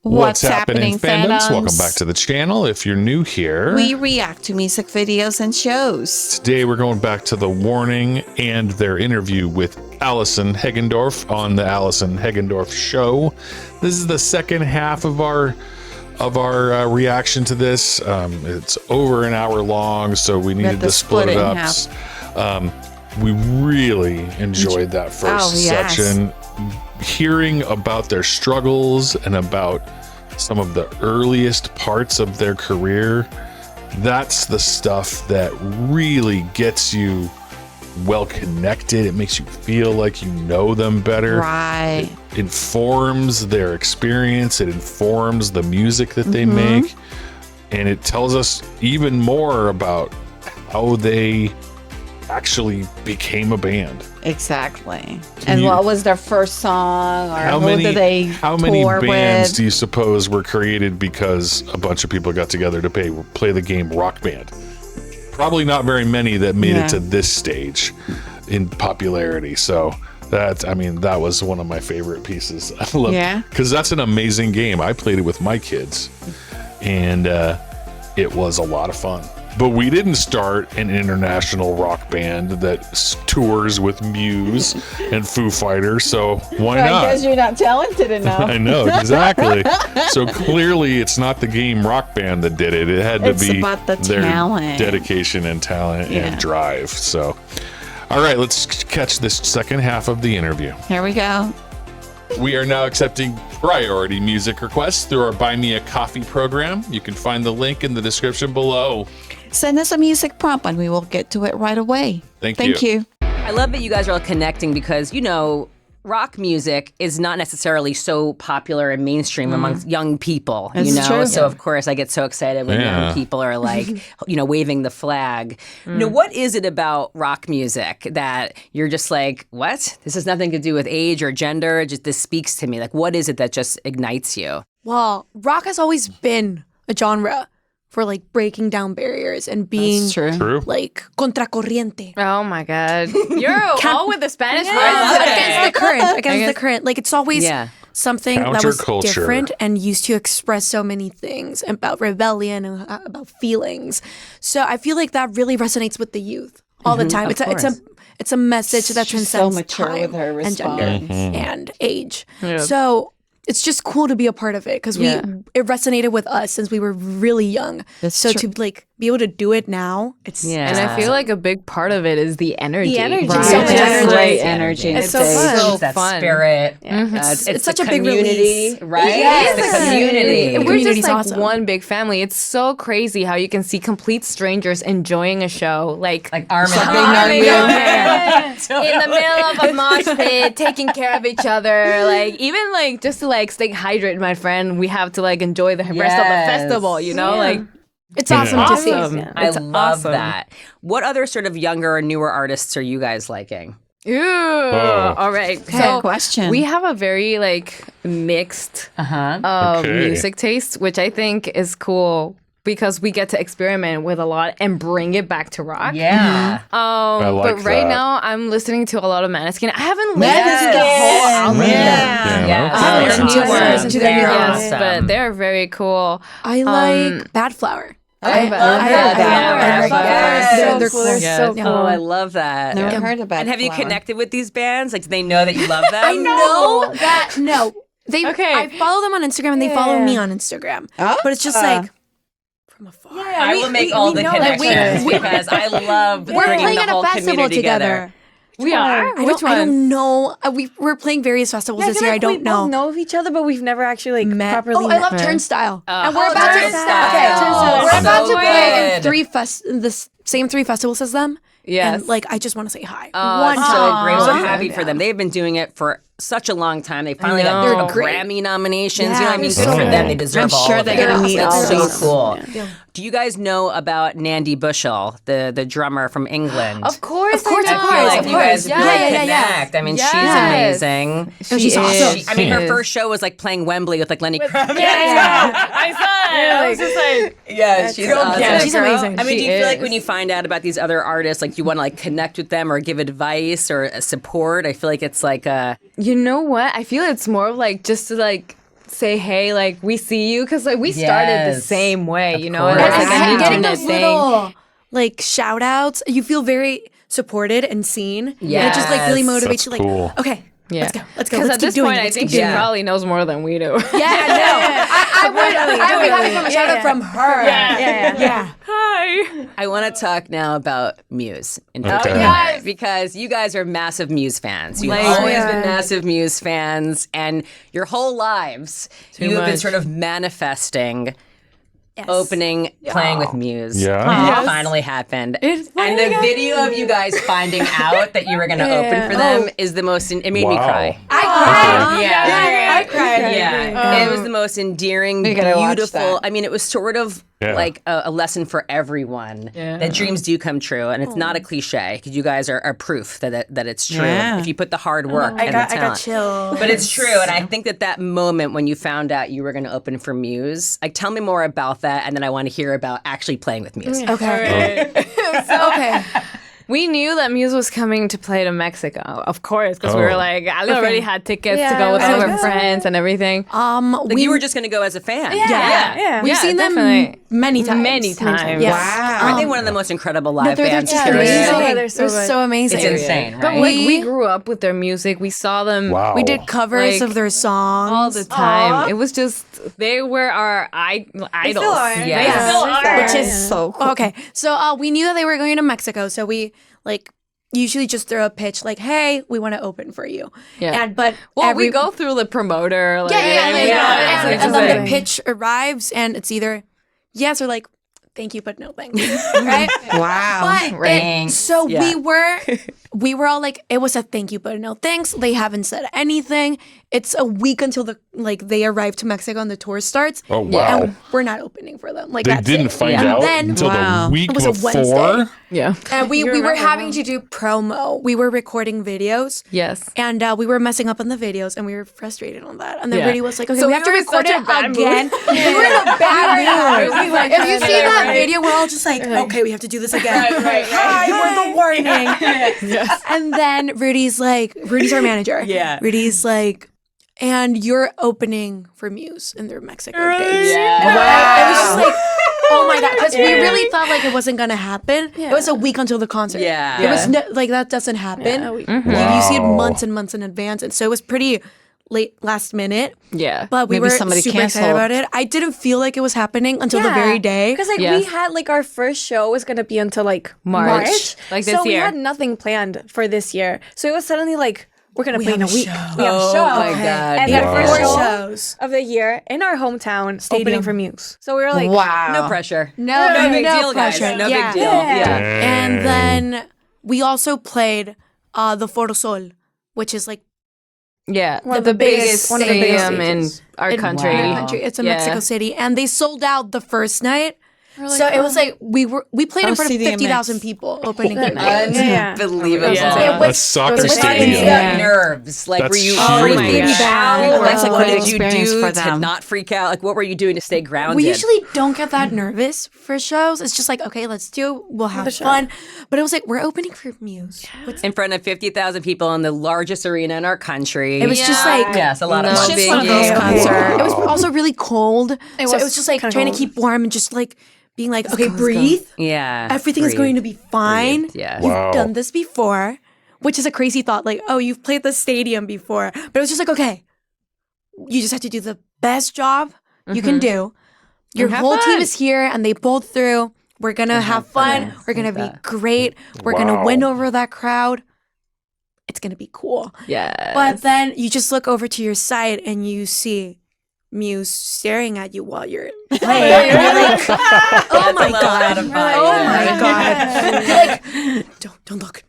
What's happening, fandoms? Welcome back to the channel. If you're new here, we react to music videos and shows. Today we're going back to The Warning and their interview with Allison Hegendorf on the Allison Hegendorf show. This is the second half of our reaction to this. It's over an hour long, so we needed to split it up. We really enjoyed that first section. Hearing about their struggles and about some of the earliest parts of their career, that's the stuff that really gets you well connected. It makes you feel like you know them better. Right. It informs their experience. It informs the music that they make. And it tells us even more about how they actually became a band. Exactly. And what was their first song, or how who many bands with? do you suppose were created because a bunch of people got together to play the game Rock Band? Probably not very many that made it to this stage in popularity. So that was one of my favorite pieces. I love because that's an amazing game. I played it with my kids, and it was a lot of fun. But we didn't start an international rock band that tours with Muse and Foo Fighters, so why not? Because you're not talented enough. I know, exactly. So clearly it's not the game Rock Band that did it. It had to be about their talent. dedication and talent and drive. So, all right, let's catch this second half of the interview. Here we go. We are now accepting priority music requests through our Buy Me a Coffee program. You can find the link in the description below. Send us a music prompt and we will get to it right away. Thank you. I love that you guys are all connecting because, rock music is not necessarily so popular and mainstream amongst young people, True. So of course I get so excited when young people are like, waving the flag. What is it about rock music that you're just like, what? This has nothing to do with age or gender. Just this speaks to me. Like, what is it that just ignites you? Well, rock has always been a genre for like breaking down barriers and being like contracorriente. Oh my God. You're all with the Spanish words. Against the current. Like it's always something that was different and used to express so many things about rebellion and about feelings. So I feel like that really resonates with the youth all the time. It's a message that transcends time and gender and age. Yeah. So it's just cool to be a part of it because it resonated with us since we were really young. To be able to do it now, and I feel like a big part of it is the energy. The energy, right. So much energy. Great energy. It's so fun. So that fun. Spirit. Yeah. It's such a big community, release, right? Yes. It's the community. We're just like awesome. one big family. It's so crazy how you can see complete strangers enjoying a show, like arm in in the middle of a mosh pit, taking care of each other. Like even like just to like stay hydrated, my friend. We have to like enjoy the rest of the festival. Like. It's awesome to see. I love that. What other sort of younger or newer artists are you guys liking? Ooh, all right. Good question. We have a very like mixed music taste, which I think is cool because we get to experiment with a lot and bring it back to rock. Yeah. But right now I'm listening to a lot of Maneskin. I haven't listened to the whole album yet. I haven't listened to their new album. But they're very cool. I like Bad Flower. They're cool. Oh, I love that. Never heard about. And have you connected with these bands? Like, do they know that you love them? I know that. No, I follow them on Instagram and they follow me on Instagram. But it's just like from afar. I will make all the connections because I love bringing playing the at whole a festival community together. We are. I don't know. We're playing various festivals this year. I don't know. We know of each other, but we've never actually met. properly I love Turnstile. And we're about to play in the same three festivals as them. Yes. And I just want to say hi. One so great. So happy for them. They've been doing it for such a long time. They finally got their Grammy nominations. You know what I mean? Good for them. They deserve all of it. they're going to meet all so cool. Yeah. Do you guys know about Nandi Bushell, the drummer from England? Of course. I feel like you guys really connect. I mean, she's amazing. She's awesome. I mean, her first show was playing Wembley with Lenny Kravitz. I saw it. I was just like, she's awesome. Yeah, she's amazing. I mean, do you feel like when you find out about these other artists, you want to connect with them or give advice or support? I feel like it's like a... You know what? I feel it's more of just to say, hey, like, we see you, because like we started the same way, you know, course. it's like an getting internet those thing. little like shout outs, you feel very supported and seen. And it just like really motivates That's you. Like, cool. okay, Yeah. let's go. Because Let's at keep this doing point, it. I Let's think keep she doing it. probably knows more than we do. I would have a shout out from her. Yeah. Hi. I want to talk now about Muse in Okay. particular because you guys are massive Muse fans. You've always been massive Muse fans, and your whole lives you have been much. sort of manifesting. Opening, playing with Muse. Yeah. It finally happened. And the video of you guys finding out that you were going to open for them is the most, it made me cry. I cried. Yeah. I cried. Yeah. It was the most endearing, gotta watch beautiful. that. I mean, it was sort of like a lesson for everyone that dreams do come true. And it's not a cliche because you guys are proof that it's true if you put the hard work and the talent. I got chills. But it's true. And I think that moment when you found out you were going to open for Muse, like tell me more about that. And then I want to hear about actually playing with Muse. Okay. Okay. We knew that Muse was coming to play to Mexico, of course, because we were like, I already had tickets to go with all of our friends and everything. Like you were just going to go as a fan. Yeah. We've seen them definitely. many times. Many times. Yes. Aren't they one of the most incredible live bands? They're period? amazing. They're so They're good. so amazing. It's insane, right? But like, we grew up with their music. We saw them Wow. We did covers Like, of their songs all the time. It was just, they were our idols. Yeah. They still are. which is so cool. Okay, so we knew that they were going to Mexico, so we like usually just throw a pitch like, "Hey, we want to open for you." Yeah. But We go through the promoter. Like, and then the pitch arrives, and it's either yes or like, "Thank you, but no thanks." Right? Wow. But so we were all like, it was a thank you, but no thanks. They haven't said anything. It's a week until they arrive to Mexico and the tour starts. Oh, wow. And we're not opening for them. Like They that's didn't it. find And out then, until the week It was a before. Wednesday. Yeah. And we were having to do promo. We were recording videos. Yes. And we were messing up on the videos, and we were frustrated on that. And then Yeah. Rudy was like, "Okay, So we we have to were in record such a it bad mood. again." We were in a bad mood. If you see that right. video, we're all just like, "Okay, we have to do this again." Hi, we're the warning. And then Rudy's our manager. Yeah. Rudy's like, "And you're opening for Muse in their Mexico dates." Yeah. It was just like, oh my god, because we really thought like it wasn't gonna happen. It was a week until the concert. Yeah. It was like that doesn't happen. You see it months and months in advance, and so it was pretty last minute. Yeah. But we Maybe were somebody super excited canceled. about it. I didn't feel like it was happening until the very day. Because like Yes. we had like our first show was gonna be until like March. March. Like this so we year. had nothing planned for this year. So it was suddenly like we're gonna play in a week. We have a Oh show. my God. And then Wow. first Four show shows. of the year in our hometown, opening for Muse. So we were like, Wow. No pressure. No big deal, pressure. guys. No Yeah. big deal. Yeah. And then we also played the Foro Sol, which is like Yeah. One of the the biggest- biggest one of the biggest stadium in stages. our in country. our country. It's in Yeah. Mexico City, and they sold out the first night. So it was like we played in front of CDMX. 50,000 people opening the night. Unbelievable. Yeah. A soccer How stadium. did you get nerves? Like, That's were you huge. freaking gosh. out? That's a Like, what great did you experience do for to them. not freak out? Like, what were you doing to stay grounded? We usually don't get that nervous for shows. It's just like, okay, let's do. We'll have fun. But it was like we're opening for Muse. in front of 50,000 people in the largest arena in our country. It was just like yes, a lot of No fun. big Just one of those deal. concerts. It was also really cold. So it was just like kinda trying to cold. keep warm and just like being like, okay, breathe. Yeah, Everything is breathe. going to be fine. Breathe, yeah. You've Wow. done this before, which is a crazy thought. Like, oh, you've played the stadium before. But it was just like, okay, you just have to do the best job you can do. Your have whole team fun. is here and they pulled through. We're going to have fun. We're going to be great. We're going to Wow. win over that crowd. It's going to be cool. Yeah. But then you just look over to your side and you see Muse staring at you while you're playing. And you're like, oh my god. of fun, Oh yeah. my god. You're like, don't look.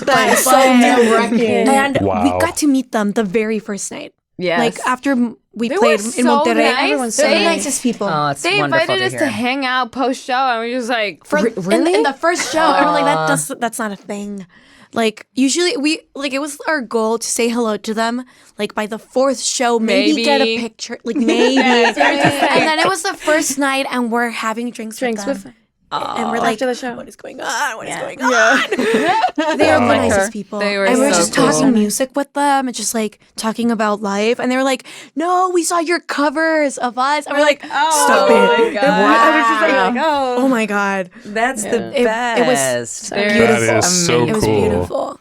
But so nerve-wracking. And Wow. we got to meet them the very first night. yes. Like after we They played were in so Monterrey. nice. Everyone's so They- nicest people. Oh, it's they wonderful invited us hear. to hang out post show, and we were just like, In the first show, and we're like, that's not a thing. Like usually it was our goal to say hello to them like by the fourth show, maybe get a Maybe. picture, like maybe. And then it was the first night, and we're having drinks with them. And we're like, after the show, what is going on? What is going on? They are the Like nicest people. They were and we were so just cool. talking music with them and just like talking about life. And they were like, no, we saw your covers of us. And we're like, stop it. God. Oh my God. That's the It best. was That beautiful. is so It was cool. beautiful.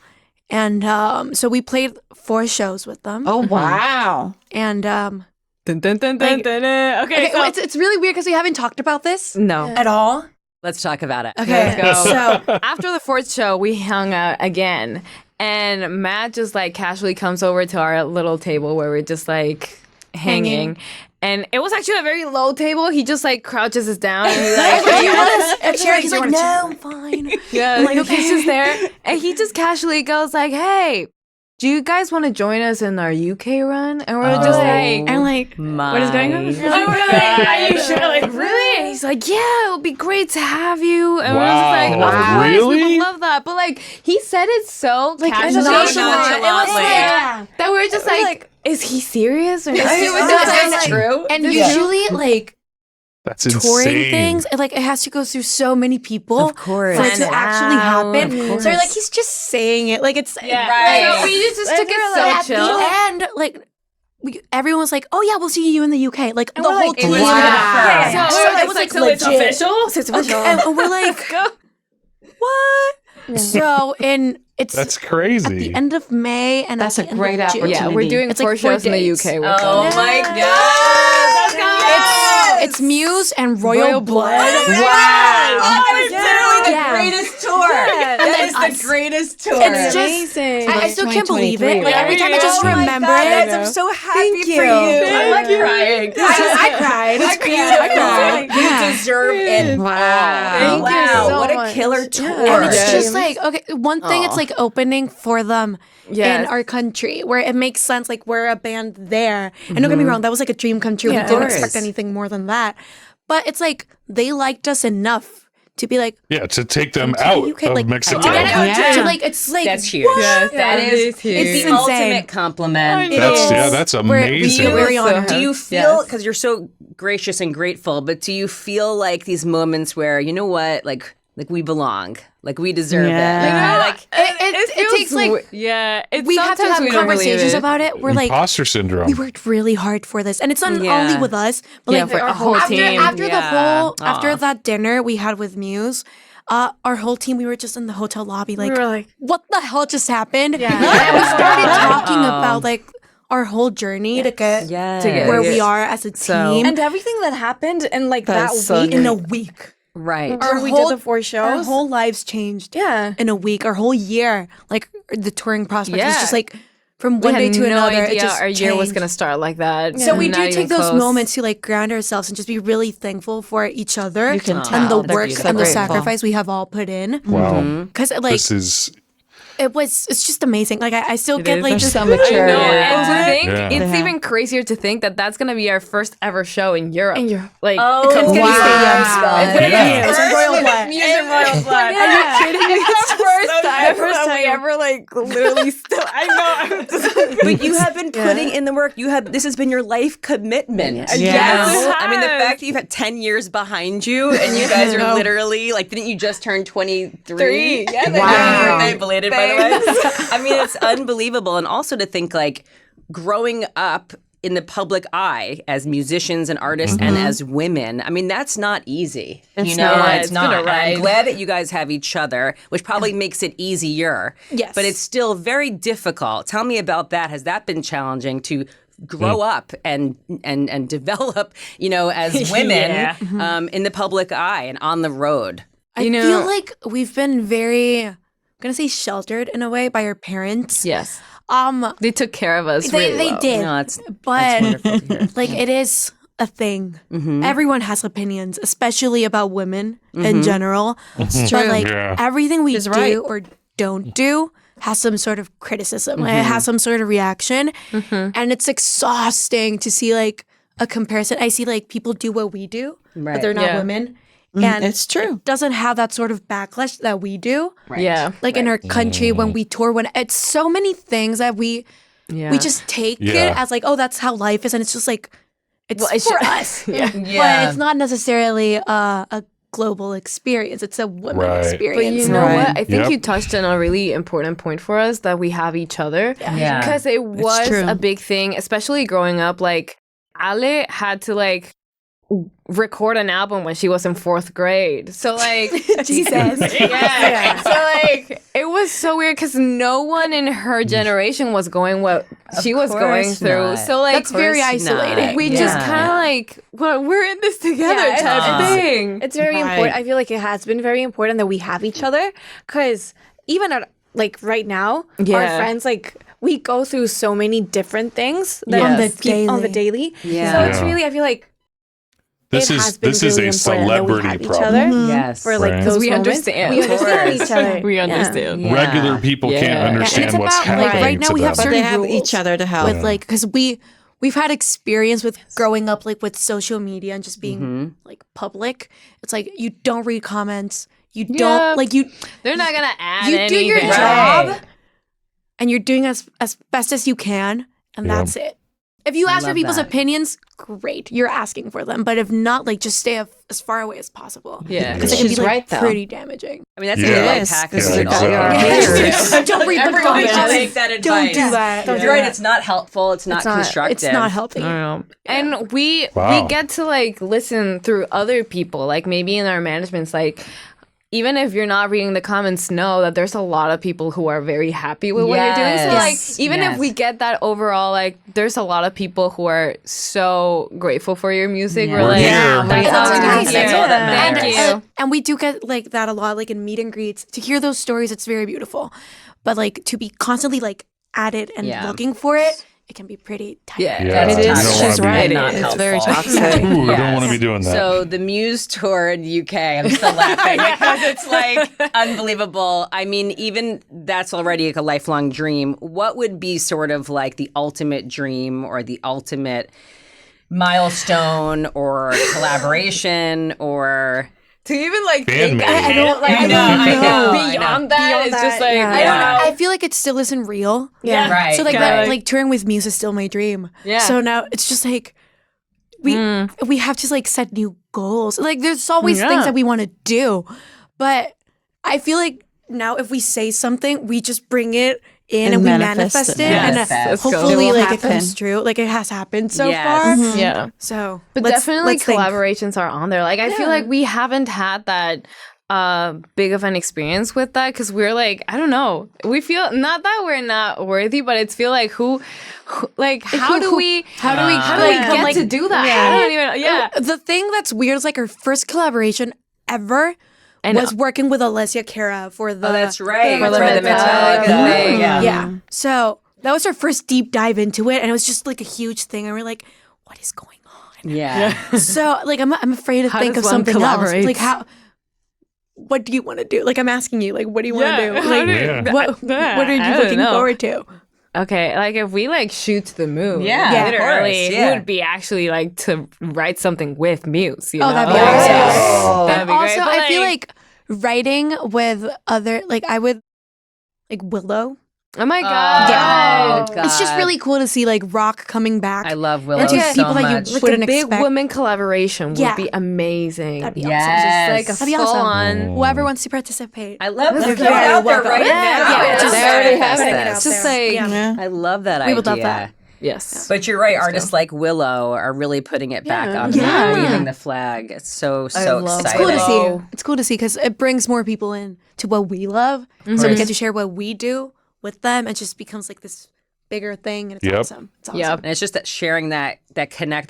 And so we played 4 shows with them. Oh wow. And Dun, dun, dun, dun, dun, dun. Okay, so it's really weird because we haven't talked about this no. at all. Let's talk about it. Okay, Let's go. so After the 4th show, we hung out again, and Matt just like casually comes over to our little table where we're just like hanging. And it was actually a very low table. He just like crouches us down and he's like, do you want a chair? He's like, no, I'm fine. yeah, I'm like, he's okay. just there. And he just casually goes like, hey, do you guys want to join us in our UK run? And we're just like, And like, What is going on? and we're like, are you sure? Like, really? And he's like, yeah, it would be great to have you. And we're just like, Wow. of course, we Really? would love that. But like, he said it so like casually, nonchalantly. It was like Yeah. that. We're just like, is he serious? Or is he That's true. and usually like That's touring insane. things, like it has to go through so many people Of course. for it to actually happen. Of course. So you're like, he's just saying it, like it's Right. So we just took it At so chill. the end, like everyone's like, "Oh yeah, we'll see you in the UK." Like the whole team. Wow. So it was like so it's legit. official? So it's official. And we're like, what? So it's That's at crazy. the end of May, and That's at a the end great of June. opportunity. Yeah, we're doing It's 4 like 4 shows in the days. UK. Oh my God. It's Muse and Royal Blood. Wow. That is literally the Yeah. greatest tour. That is the greatest tour. It's just, I still can't believe it. Like every time I just remember it. I'm so happy for you. I'm like crying. I cried. It's beautiful. Yeah. You deserve it. Wow. Thank you Wow. so What a much. killer tour. And it's Yes. just like, okay, one thing, it's like opening for them in Yes. our country where it makes sense. Like we're a band there. And don't get me wrong, that was like a dream come true. Yeah, We of didn't course. expect anything more than that. But it's like they liked us enough to be like, Yeah, to take them to out the UK, of like, Mexico. to get out Yeah. to like, it's like, That's huge. Yes, That is huge. It's the It's ultimate insane. compliment. That's amazing. We're very honored. Do you feel, because you're so gracious and grateful, but do you feel like these moments where, you know what, like we belong, like we deserve Yeah. it? Like it takes like, it's we have to have conversations about it. We're like, Imposter syndrome. we worked really hard for this, and it's not Yeah. only with us, but Yeah, like for our whole after, team. After the Yeah. whole, after Aw. that dinner we had with Muse, our whole team, we were just in the hotel lobby, like, We were like, what the hell just happened? Yeah. And we started talking about like our whole journey to get Yes. where we are as a team and everything that happened in like that That's so week. in a week. Right. Our we whole- did the 4 shows. Our whole lives changed. Yeah. In a week, our whole year, like the touring prospect was Yeah. just like from We one day had to no another. It idea just our year was changed. gonna start like that. So we Not do even take those close. moments to like ground ourselves and just be really thankful for each other You can and tell. the They're work beautiful. and the Grateful. sacrifice we have all put in. Wow. Because like This is it's just amazing. Like I still get like They're just so mature. No, Yeah. and to think Yeah. it's even crazier to think that that's gonna be our first ever show in Europe. Like, Oh, it's gonna be wow. stadiums. It's gonna be Yeah. Muse and Royal Blood. Muse and Royal Blood. Are you kidding me? It's the first time first that we time. ever like literally still. I know. I'm just, But you have been putting in the work. This has been your life commitment. Yes. You Yes, know? it I mean, the has. fact that you've had 10 years behind you and you guys are literally like, didn't you just turn 23? Yeah, Wow. Wow. Birthday belated, by the way. I mean, it's unbelievable. And also to think like growing up in the public eye as musicians and artists and as women, I mean, that's not easy. It's know, not. it's It's been not. a And I'm ride. glad that you guys have each other, which probably makes it easier. Yes. But it's still very difficult. Tell me about that. Has that been challenging to grow up and develop, you know, as women Yeah. in the public eye and on the road? I know- feel like we've been very, I'm gonna say sheltered in a way by our parents. yes, Um, they took care of us. they really well. did, No, it's but wonderful to hear. like it is a thing. Everyone has opinions, especially about women in general. But like Yeah. everything we do right. or don't do has some sort of criticism. Like, it has some sort of reaction, and it's exhausting to see like a comparison. I see like people do what we do, Right. but they're not Yeah. women, and It's true. it doesn't have that sort of backlash that we do. Yeah, Like in our country when we tour, when it's so many things that we just take Yeah. it as like, oh, that's how life is, and it's just like it's Well, it's for ju- us. Yeah. But it's not necessarily a global experience. It's a women Right. experience. But you know what? I think Yep. you touched on a really important point for us that we have each other. Yeah. Because it was true. a big thing, especially growing up. Like, Ale had to like record an album when she was in 4th grade. So like Jesus. yeah. So like it was so weird because no one in her generation was going what she was going course through. not. So like That's very isolating. we just kind of like, well, we're in this together Yeah, type thing. It's very Right. important. I feel like it has been very important that we have each other because even at like right now, our Yeah. friends like we go through so many different things that Yes. on the daily. Yeah. So it's Yeah. really I feel like This it is has been this is really a important that we celebrity have each problem. other Yes. for like Right. those We moments. understand. We Of understand course. each other. We Yeah. understand. Yeah. Regular people Yeah. can't Yeah, and understand it's what's about, happening like, right now to we have them. But they certain have rules each other to help. with like because we've had experience with growing up like with social media and just being like public. It's like you don't read comments. You Yeah. don't like you They're not gonna add you do your anything. job Right. and you're doing as best as you can and Yeah. that's it. If you ask for Love people's that. opinions, great. You're asking for them. But if not, like just stay as far away as possible. Yeah. Because it can be She's like right, though. pretty damaging. I mean, that's Yeah. a good life Yes, hack. this is is like all your exactly. haters. Don't read the Everyone should comments. take that advice. Don't do that. You're right. It's not helpful. It's not constructive. It's not healthy. And we Wow. get to like listen through other people, like maybe in our managements, like even if you're not reading the comments, know that there's a lot of people who are very happy with what you're doing. So Yes. like even Yes. if we get that overall, like there's a lot of people who are so grateful for your music. Yeah. We're like, here. Yeah, that's we all are. we And need. that's all that Thank matters. you. And we do get like that a lot, like in meet and greets. To hear those stories, it's very beautiful. But like to be constantly like at it and Yeah. looking for it, it can be pretty tight. Yeah, Yeah, It you is. don't She's wanna be- right. It Not is. helpful. Very toxic. Ooh, I don't want to be doing that. So the Muse tour in UK, I'm still laughing because it's like unbelievable. I mean, even that's already like a lifelong dream. What would be sort of like the ultimate dream or the ultimate milestone or collaboration or To even like Fan think made. I don't like I know. beyond that, it's just like yeah. I don't know. wow. I feel like it still isn't real. Yeah. Right. So like Okay. that, like touring with Muse is still my dream. Yeah. So now it's just like we have to like set new goals. Like there's always Yeah. things that we want to do, but I feel like now if we say something, we just bring it in and we manifest it, and Yes. Let's go. hopefully It will like it happen. comes true. Like it has happened so Yes. far. Yeah. So, But let's definitely think. collaborations are on there. Like I feel like we haven't had that big of an experience with that because we're like, I don't know. We feel not that we're not worthy, but it's feel like who like how do we become, get like- to do that? I don't even The thing that's weird is like our first collaboration ever was working with Alessia Cara for the. Oh, that's right. For For the the Metallica Metallica. thing. Yeah. Yeah. So that was our first deep dive into it, and it was just like a huge thing, and we're like, what is going on? Yeah. So like I'm afraid to How think does of one something else. collaborate? Like how. What do you want to do? Like I'm asking you. Like what do you want to do? Like Yeah. what are I you don't looking know. forward to? Okay, like if we like shoot to the moon, Yeah, of literally, course, yeah. it would be actually like to write something with Muse. You Oh, know? that'd be Like, awesome. That'd And be also, great. But, I feel like writing with other, like I would, like Willow. oh my god, Yeah. Oh, It's just God. really cool to see like rock coming back. I love Willow And to so get people that you much. like wouldn't a big expect. women collaboration would Yeah. be amazing. That'd be Yes. awesome. Just like a That'd be awesome. full on. Whoever wants to participate. I love They're this. Throw it very out there welcome. right Yeah, now. yeah, Just just they already have manifest it this. It's just like Yeah. I love that We idea. would love that. yes. But you're right. Artists like Willow are really putting it back on the Yeah. map, waving the flag. It's so love exciting. It's cool to Exciting. see. It's cool to see because it brings more people in to what we love. So we get to share what we do with them. It just becomes like this bigger thing, and it's Yep. awesome. It's awesome. Yep. And it's just that sharing that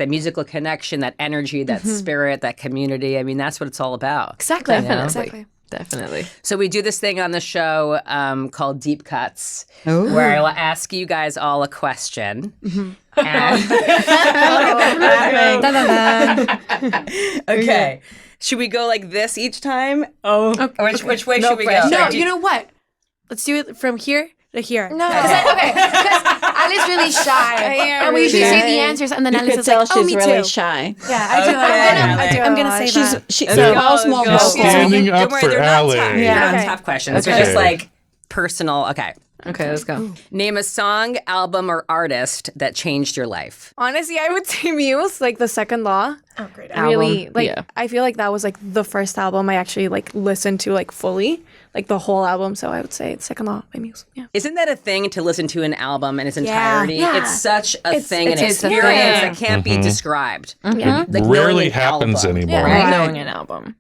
musical connection, that energy, that spirit, that community. I mean, that's what it's all about. Exactly. Definitely. Exactly. Definitely. So we do this thing on the show called Deep Cuts, where I will ask you guys all a question. And- okay. Should we go like this each time? Oh. Or which way should we go? No, Do you know what? Let's do it from here to here. No. Okay. Because Ali's really shy. And we usually say the answers, and then You Alice could is tell like, oh, she's me really too. shy. Yeah, I do. Okay. I'm gonna say She's that. they're all go, small go. goals. Standing up Don't worry, for they're Ali. not tough. They're not Okay. tough questions. Okay. They're just like personal. Okay. Okay, let's go. Name a song, album, or artist that changed your life. Honestly, I would say Muse, like The Second Law. Oh, great. Really, Album, like yeah. I feel like that was like the first album I actually like listened to like fully, like the whole album. So I would say Second Law by Muse. Yeah. Isn't that a thing to listen to an album in its entirety? Yeah. It's such a thing, an it's a experience thing. that can't be described. Yeah. Like knowing Rarely an happens album. anymore. Right? Knowing an album.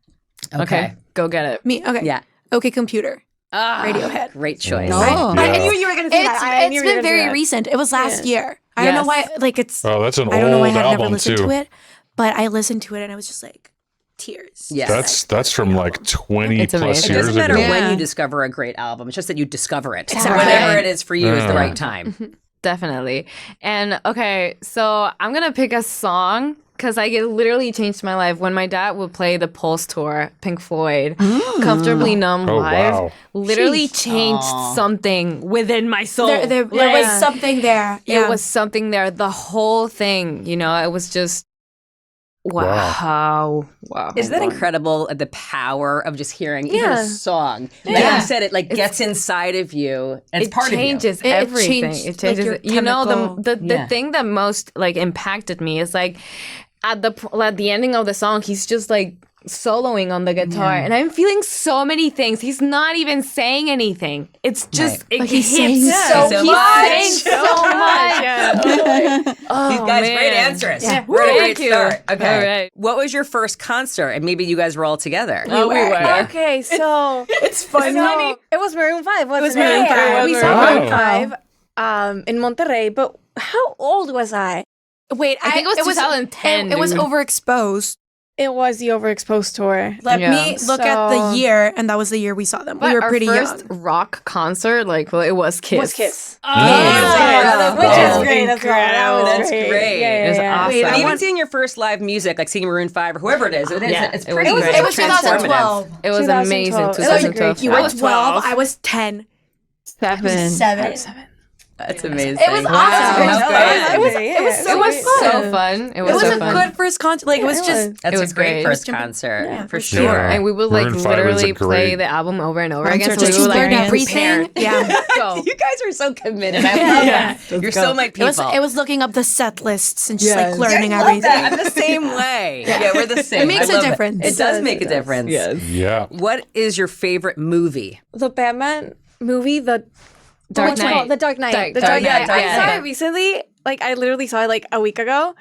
Okay, go get it. Me. Okay. Yeah. Okay, Computer. Radiohead. Great choice. I knew you were gonna say that. I knew It's you were been gonna say very that. recent. It was last year. I don't know why. Like it's. Oh, that's an I don't know why old I've never album listened too. to it, but I listened to it and I was just like, tears. Yes. That's from like 20 It's plus amazing. It years doesn't matter ago. when you discover a great album. It's just that you discover it. Exactly. Whenever it is for you is the right time. Definitely. And okay, so I'm gonna pick a song because like it literally changed my life when my dad would play the Pulse tour, Pink Floyd, Comfortably Numb Oh, live. wow. Literally changed something within my soul. There was something there. It was something there. The whole thing, you know, it was just wow. Isn't that incredible? The power of just hearing even a song. Like you said, it like gets inside of you and it's It part changes of you. everything. changed, It changes. like, your You know, chemical- the thing that most like impacted me is like at the ending of the song, he's just like soloing on the guitar, and I'm feeling so many things. He's not even saying anything. It's just it he's hits saying so so he's much. saying so much. Oh, These guys, man. great answers. Yeah. We're at a Thank great you. start. Okay. All right. What was your first concert? And maybe you guys were all together. Oh, we were. Okay, so It's funny. it was Maroon 5. Wasn't It was Maroon 5. We It saw was Maroon Maroon 5 in Monterrey. But how old was I? Wait, I think it was 2010. It was dude. overexposed. It was the Overexposed tour. Let Yeah. me look at the year, and that was the year we saw them. But We were our pretty first young. rock concert, like, well, it was Kiss. Was Kiss. Oh, Which Wow. is great. That's great. It was awesome. Wait, I even want- seeing your first live music, like seeing Maroon 5 or whoever it is, it's it pretty was great. It was transformative. 2012. It was 2012. amazing. It was 2012. great. You I were was 12. I was 10. 7. 7. That's amazing. It was awesome. That's great. It was It was so fun. It It was so a fun. good first concert. Like, it was just. That's It a was great great. first concert, for sure. Yeah. And we would like Maroon 5 is a literally play great- the album over and over again. Just we would like learn be everything. prepared. Yeah. Go. You guys are so committed. I love that. You're so my people. It was looking up the set lists and just like learning I love everything. that. I'm the same way. Yeah, we're the same. It makes I a love difference. It does make a difference. Yeah. What is your favorite movie? The Batman movie, the Dark what's it Knight. called? The Dark Knight. Dark The Dark Knight. Knight. I Yeah. saw it recently. Like I literally saw it like a week ago.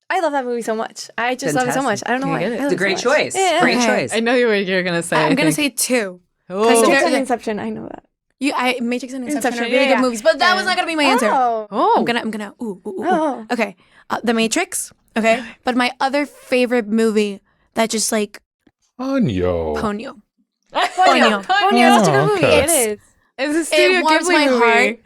I love that movie so much. I just love it so much. Fantastic. I don't know why. get it. I love It's a it so great much. choice. Yeah. Great Okay. choice. I know you were gonna say. I'm I gonna think. say 2. Matrix and Yeah. Inception. I know that. Matrix and Inception Inception, are really yeah. good movies, but that was not gonna be my answer. Oh. I'm gonna. Ooh. Oh. Okay, The Matrix. Okay, but my other favorite movie that just like Ponyo. Ponyo. Ponyo. Ponyo. Such a good movie. okay. It is. It's a Studio It warms Ghibli my movie. heart.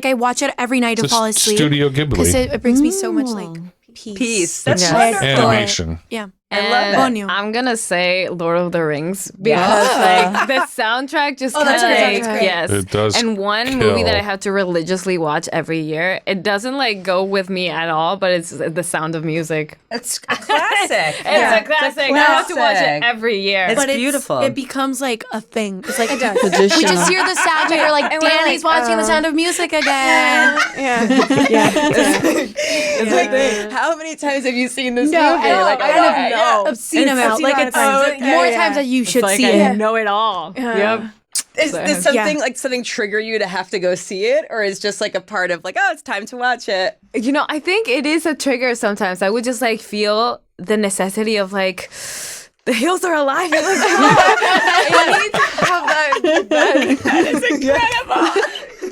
I watch it every night to It's fall asleep. Studio Because Ghibli. it brings me so much like peace. Peace. That's Yes. wonderful. Animation. Yeah. I love And it. Ponyo. I'm gonna say Lord of the Rings because like the soundtrack just that's kind of a good like soundtrack. yes. It does And one kill. movie that I have to religiously watch every year. It doesn't like go with me at all, but it's The Sound of Music. It's a classic. It's a classic. I have to watch it every year. It's But beautiful. It becomes like a thing. It's like It does. we just hear the soundtrack. You're like, And we're Danny's like, watching The Sound of Music again. Yeah. How many times have you seen this No, movie? I don't know. Yeah. I've seen him out. Like it's more times that you should like see I it. know it all. Yep. Is something like something trigger you to have to go see it, or is just like a part of like, oh, it's time to watch it? You know, I think it is a trigger sometimes. I would just like feel the necessity of like the hills are alive. It was I need to have that. That is incredible.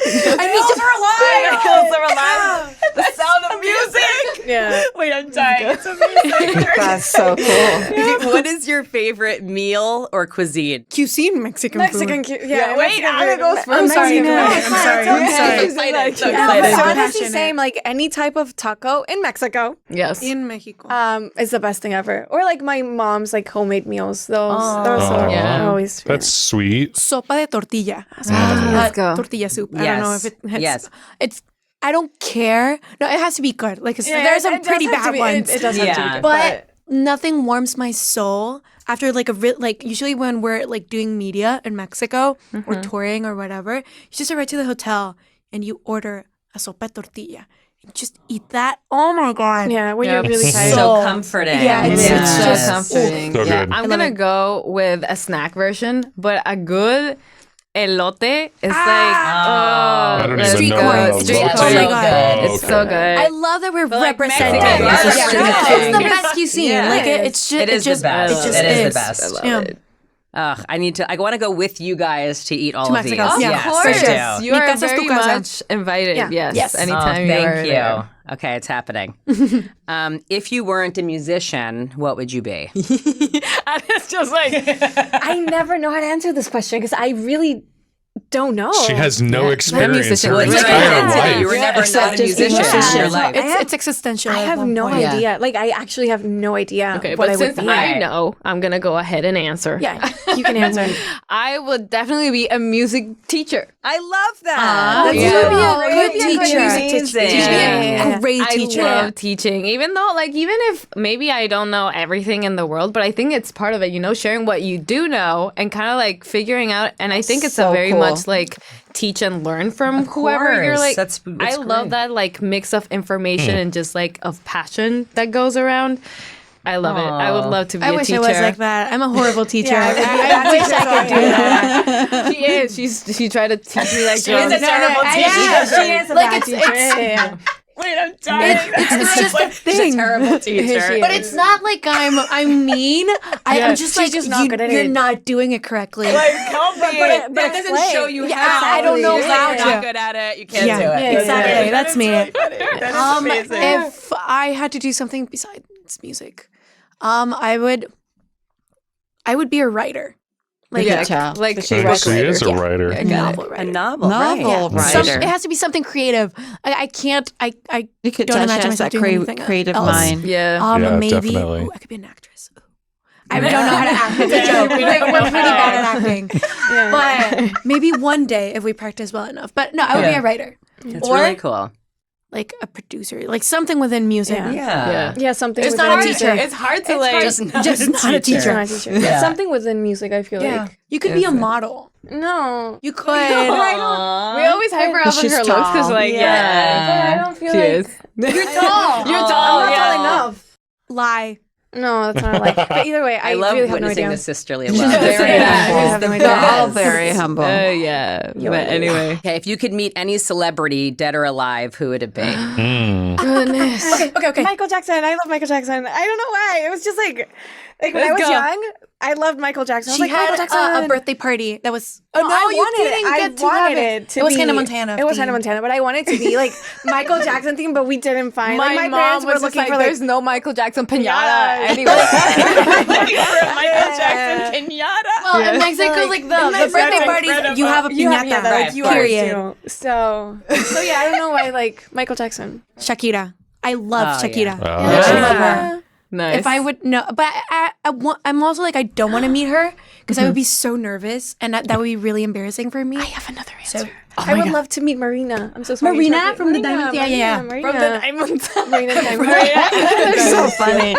I need to The hills are alive. The sound of music. Yeah. Wait, I'm dying. It's amazing. That's so cool. What is your favorite meal or cuisine? cuisine Mexican food. Mexican. Yeah. wait, Mexican Anna food. goes first. I'm sorry. Mexican No, food. I'm sorry. Excited, so Yeah, excited. but honestly, Passionate. same. Like any type of taco in Mexico, Yes. In Mexico. is the best thing ever. Or like my mom's like homemade meals. Those are Yeah. always. That's sweet. Sopa de tortilla. Let's go. Tortilla soup. I don't know if it has, Yes. it's I don't care. No, it has to be good. Like there's some pretty bad ones. It does have to be Yeah. good, but nothing warms my soul after like usually when we're like doing media in Mexico or touring or whatever, you just arrive to the hotel and you order a sopa de tortilla. Just eat that. Oh my God. Yeah, when you're really tired. So comforting. Yeah, it's so comforting. So good. I'm gonna go with a snack version, but a good elote is I don't even Street know corn. what Street elote corn. is. Oh my God. It's so good. I love that we're representing. Mexican It's barbecue. the best cuisine. Yeah. Like it's just It is the best. It just It is is the best. I love Yeah. it. I want to go with you guys to eat all To of these. Mexico. Yeah. Yes, Of I course. do. You Mi are casa es very tu casa. much invited. Yeah. Yes. Yes. Anytime Thank are you. there. Okay, it's happening. If you weren't a musician, what would you be? And it's just like I never know how to answer this question because I really don't know. She has no experience musician. in her Well, it's entire like identity. life. You were never Except not a just being musician in your musician. life. It's existential. I at have one no point. idea. Like, I actually have no idea okay, what but I would since be. I know, I'm gonna go ahead and answer. Yeah, you can answer. I would definitely be a music teacher. I love that. That's Yeah. gonna be a good teacher. Amazing. Yeah. Great teacher. I love teaching, even though, like, even if maybe I don't know everything in the world, but I think it's part of it, sharing what you do know and kind of like figuring out. And I think it's So a very cool. much like teach and learn from whoever you're course. like. That's I love great. that like mix of information and just like of passion that goes around. I love it. I would love to be I a wish teacher. I was like that. I'm a horrible teacher. I wish I could do that. She is. She tried to teach me like She is a drums. terrible teacher. She is a Like, bad it's- teacher. it's- Wait, I'm tired. It's just a She's a thing. terrible teacher. But it's not like I'm mean. I'm just She's like just not good at you're it. not doing it correctly. Help me. but that doesn't explain. show you Yeah, how. I don't know You're how like, to. You're not good at it. You can't Yeah, do it. yeah, exactly. That's me. That is amazing. If I had to do something besides music, I would be a writer. Like Yeah, child. like She is a writer. a novel A writer. novel. Novel right. writer. It has to be something creative. I can't. I You could don't touch imagine us myself that doing anything creative else. mind. Yeah. Yeah, maybe definitely. Ooh, I could be an actress. Ooh. I don't know how to act. It's a joke. We're pretty bad at acting. But maybe one day if we practice well enough. But no, I would be a writer. It's or really cool. like a producer, like something within music. Yeah. Yeah, something. It's within not a music. teacher. It's hard to like. Just not a teacher. Not a teacher. Yeah. Something within music. I feel like. You could be a model. No. You could. We always hyper up on she's her looks because, tall. like, But yeah, I don't feel she like is. you're tall. You're tall. I'm not yeah. tall enough. Lie. No, that's not like. But either way, I love really have no witnessing idea. the sisterly love. Very Yeah, humble. I have no idea. They're all very humble. Yeah. But anyway. Okay, if you could meet any celebrity, dead or alive, who would it be? Goodness. Okay. Michael Jackson. I love Michael Jackson. I don't know why. It was just like when I Let's was go. young, I loved Michael Jackson. I was She like, had Michael Jackson. a birthday party that was. Oh, no, I you wanted didn't it. get to have it. To It was be- Hannah Montana. It was theme. Hannah Montana, but I wanted to be like Michael Jackson theme, but we didn't find. My, like, my mom parents were was looking like, for like. there's no Michael Jackson pinata Yeah. anywhere. Michael Jackson pinata. Well, in Mexico, like the birthday parties, you have a You have, piñata. yeah, that, like, you are period. too. So yeah, I don't know why like Michael Jackson. Shakira. I love Shakira. Oh. I love her. Nice. If I would no, but I'm also like I don't want to meet her because I would be so nervous and that would be really embarrassing for me. I have another answer. I would love to meet Marina. I'm so sorry. Marina from the Diamonds? Yeah. Marina. From the Diamonds. Marina Diamond. They're so funny.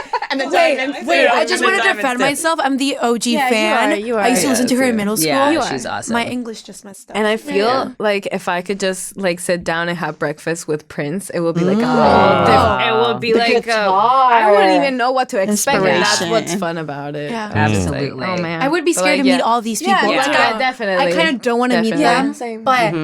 Wait, I just want to defend myself. I'm the OG fan. you are, I used to listen to her in middle school. Yeah, she's awesome. My English just messed up. And I feel like if I could just like sit down and have breakfast with Prince, it would be like it would be like I wouldn't even know what to expect. And that's Inspiration. what's fun about it. Yeah. Absolutely. Like, oh man, I would be But, scared like, to meet yeah. all these people. Yeah, Like, definitely. I kind of don't want to meet Definitely. them, Yeah, same. but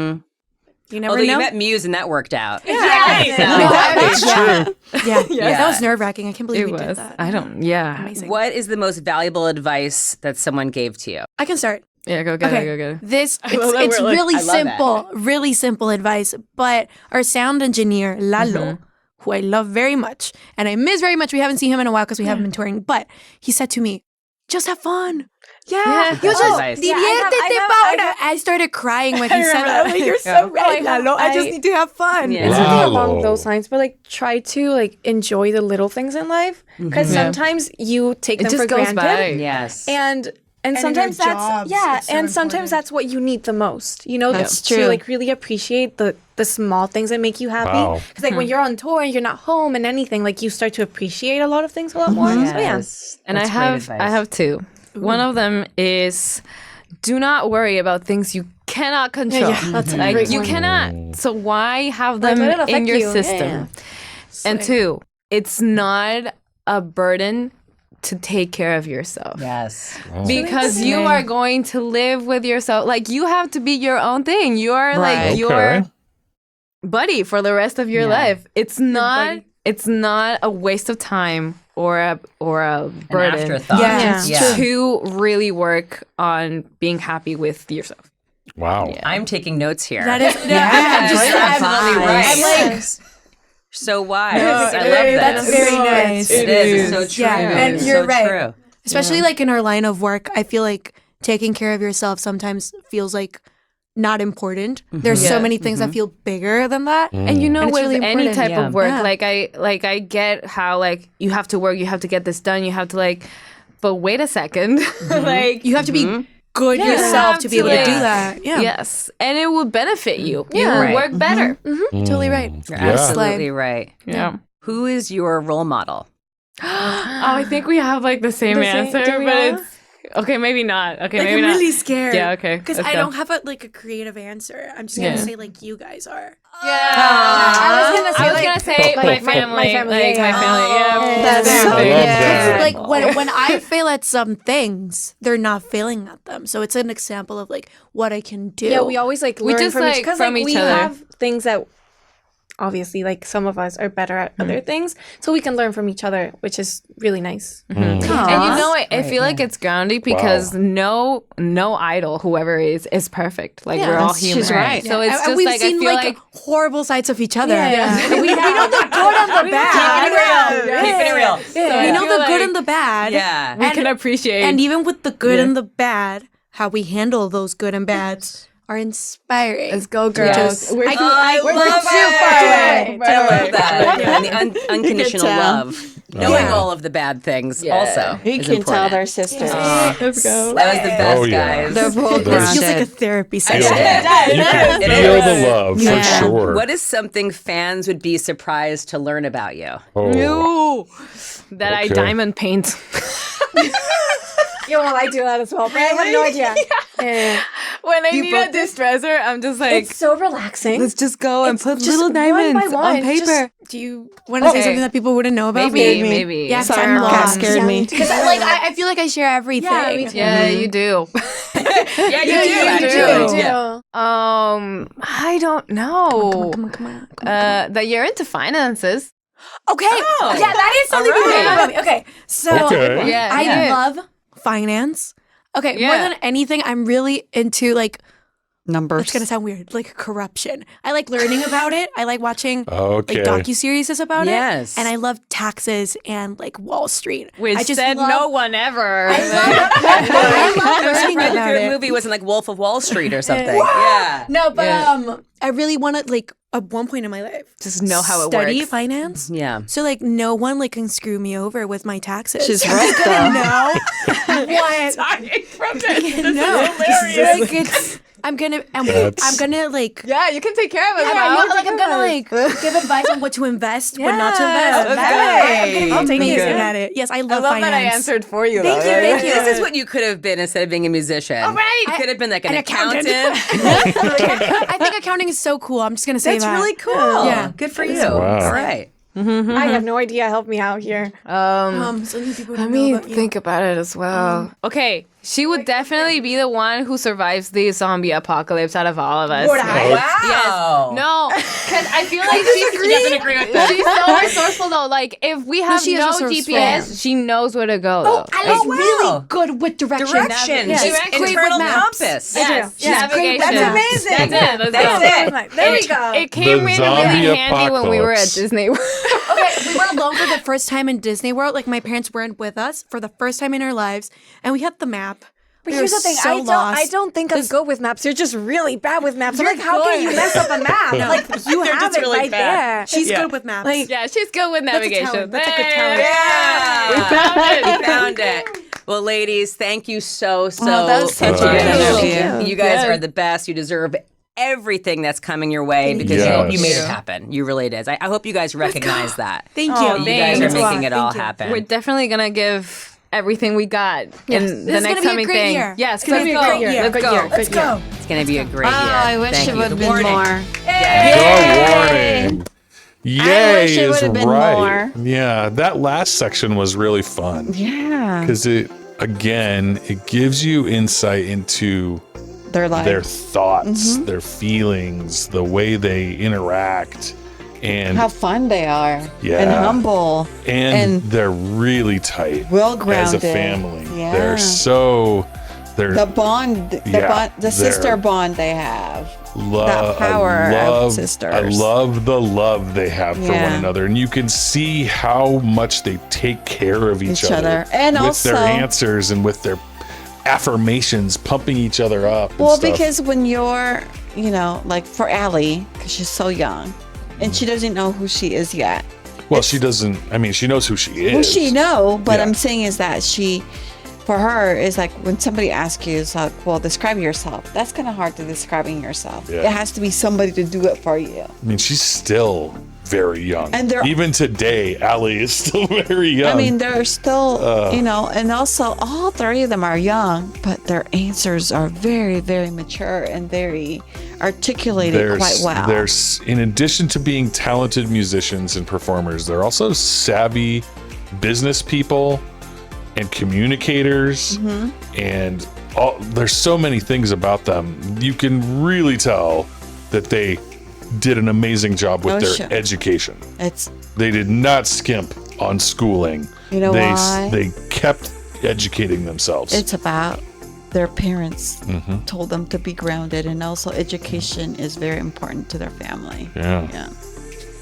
you never Although know. you met Muse and that worked out. That's true. Yeah, that was nerve wracking. I can't believe It we did was. that. I don't. Yeah. Amazing. What is the most valuable advice that someone gave to you? I can start. Yeah. Go get Okay. it. Go get it. This love that it's we're like- really I love that. simple, really simple advice. But our sound engineer Lalo, who I love very much and I miss very much, we haven't seen him in a while because we haven't been touring. But he said to me, "Just have fun." Yeah. That's advice. Diviértete, Paola. I started crying when he said that. I'm like, "You're so right, Lalo. I just need to have fun." Yeah. It's something Lalo. along those lines, but like try to like enjoy the little things in life because sometimes you take It them just for goes granted. by. Yes. And And sometimes sometimes that's what you need the most, That's true. to like really appreciate the small things that make you happy. Because like when you're on tour and you're not home and anything, like you start to appreciate a lot of things a lot more. Yes. So And I have two. One of them is do not worry about things you cannot control. Yeah, that's a like great you one. cannot. So why have them let it affect in your you. system? And two, it's not a burden to take care of yourself. Yes. Because you are going to live with yourself. Like you have to be your own thing. You are like your buddy for the rest of your life. It's not a waste of time or a burden. An afterthought. To really work on being happy with yourself. Wow. Yeah. I'm taking notes here. That is absolutely right. I'm like, so wise. No, I love that. That's very nice. It is. It's so true. Yeah, and It's you're so right. True. Especially like in our line of work, I feel like taking care of yourself sometimes feels like not important. There's so many things that feel bigger than that. And with really any important. type of work, Yeah. I get how like you have to work, you have to get this done, you have to like, but wait a second, like You have to be good you yourself have to be able to like- do that. Yeah. yes, and it will benefit you. You Yeah. will Right. work better. Totally right. You're Yeah. absolutely right. Yeah. Who is your role model? I think we have like the same answer, do we but all? it's okay. Maybe not. Okay, Like maybe I'm not. really scared. Yeah, okay, Because let's I go. don't have a creative answer. I'm just gonna say like you guys are. I was gonna say my family. my family, Like yeah. my family. Yeah. That's Same so I thing. love yeah. that. Like when I fail at some things, they're not failing at them. So it's an example of like what I can do. Yeah, we always like learn just, from like, each because from like, each we other. have things that obviously like some of us are better at other things, so we can learn from each other, which is really nice. And I feel like it's grounding because no idol, whoever is perfect. Like we're all human. she's right. So it's And just we've like I seen feel like horrible sides of each other. Yeah. we know the good and the bad. Keeping it real. We know the good and the bad. Yeah. we can appreciate. And even with the good and the bad, how we handle those good and bads are inspiring. Let's go, girls. Just- We're I love that. And the unconditional love. Knowing all of the bad things also. You is can important. tell they're sisters. Let's go. That was the best, Oh, yeah. guys. They're both It There's- feels like a grounded. therapy You session. can feel the love Yeah. for sure. What is something fans would be surprised to learn about you? Oh. That I Okay. diamond paint. Yeah, well, I do that as well, but I have no idea. When I need a distressor, I'm just like, It's so relaxing. let's just go and put just little one by diamonds one, on paper. Do you want to say something that people wouldn't know about Maybe, me? maybe. Yeah, 'cause Sorry, I'm Kat lost. scared me. Because I feel like I share everything. Yeah, me too. Yeah, you do. Yeah, you do. you actually. do. Yeah. I don't know. Come on. That you're into finances. Okay. Yeah, that is something people don't know about me. Okay. So Okay. Yeah, I yeah. love finance. Okay, more Yeah. than anything, I'm really into like Numbers. it's gonna sound weird, like corruption. I like learning about it. I like watching Okay. like docuseries about Yes. it. And I love taxes and like Wall Street. Which I just said love, no one ever. I love learning If about your it. movie wasn't like Wolf of Wall Street or something. Yeah. No, but Yeah. I really want to like at one point in my life Just know how it study works. finance. Yeah. So like no one like can screw me over with my taxes. She's right, though. No. What? From this. No. Like it's I'm gonna like Yeah, you can take care of it. I now. know, like I'm gonna like give advice on what to invest, what not to invest. let's I'm go. gonna I'll be take it. amazing at it. Yes, I I love love finance. that I answered for you. Thank though. you, thank you. This is what you could have been instead of being a musician. Oh, right. You could have been like an An accountant. accountant. I think accounting is so cool. I'm just gonna say That's that. really cool. Yeah. Good for you. Wow. All right. I have no idea. Help me out here. So many people Let don't me know about you. think about it as well. Okay, she would definitely be the one who survives the zombie apocalypse out of all of us. Wow. Yes. No, because I feel like she doesn't agree with that. She's so resourceful though. Like if we have she is no resourceful. GPS, she knows where to go. Though. Alex wow. really good with directions. Direction. Yeah. She's She's great internal with maps. compass. Yes, Yeah. navigation. That's amazing. That's it. That's it. There we go. It came The in zombie really handy when we were at apocalypse. Disney World. Okay, we were alone for the first time in Disney World. Like my parents weren't with us for the first time in our lives, and we had the map. But We here's were the thing, so I lost. don't think I'm good with maps. You're just really bad with maps. I'm like, how can you mess up a map? Like you They're have just it really right bad. there. She's good with maps. Yeah, she's good with That's a navigation. talent. That's a good talent. Yeah. We found it. We found it. Well, ladies, thank you so that was such a good interview. You guys are the best. You deserve everything that's coming your way because you made it happen. You really did. I hope you guys recognize that. Thank you. You guys are making it all happen. We're definitely going to give everything we got in the next coming thing. Year. Yeah, it's going to be a great year. Let's go. It's going to be a great year. I wish it would have been more. The warning. Yay I wish it is would have been right. more. Yeah, that last section was really fun. Yeah. Because it gives you insight into Their life. their thoughts, their feelings, the way they interact, and how fun they are. Yeah. And humble. and they're really tight. Well-grounded. As a family. Yeah. They're the bond, the sister bond they have. That power of sisters. I love the love they have for one another, and you can see how much they take care of each other, and with also their answers and with their affirmations, pumping each other up. Well, because when you're, like for Allie, because she's so young, and she doesn't know who she is yet. Well, she doesn't. I mean, she knows who she is. Well, she know, but I'm saying is that for her, is like when somebody asks you, it's like, well, describe yourself. That's kind of hard to describing yourself. Yeah. It has to be somebody to do it for you. I mean, she's still very young. And even today, Allie is still very young. I mean, they're still, and also all three of them are young, but their answers are very, very mature and very articulated quite well. There's, in addition to being talented musicians and performers, they're also savvy business people and communicators, and there's so many things about them. You can really tell that they did an amazing job with their education. They did not skimp on schooling. You know why? They kept educating themselves. It's about their parents told them to be grounded, and also education is very important to their family. Yeah.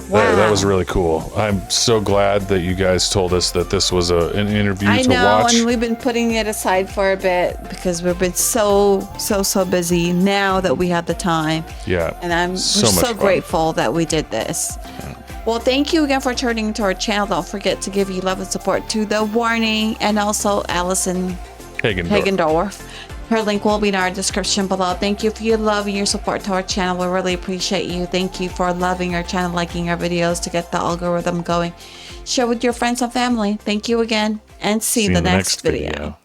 Wow. That was really cool. I'm so glad that you guys told us that this was an interview to watch. I know, and we've been putting it aside for a bit because we've been so busy now that we have the time. Yeah. And we're so grateful that we did this. Yeah. Well, thank you again for turning to our channel. Don't forget to give your love and support to The Warning and also Allison Hegendorf. Her link will be in our description below. Thank you for your love and your support to our channel. We really appreciate you. Thank you for loving our channel, liking our videos to get the algorithm going. Share with your friends and family. Thank you again, and see you in the next video.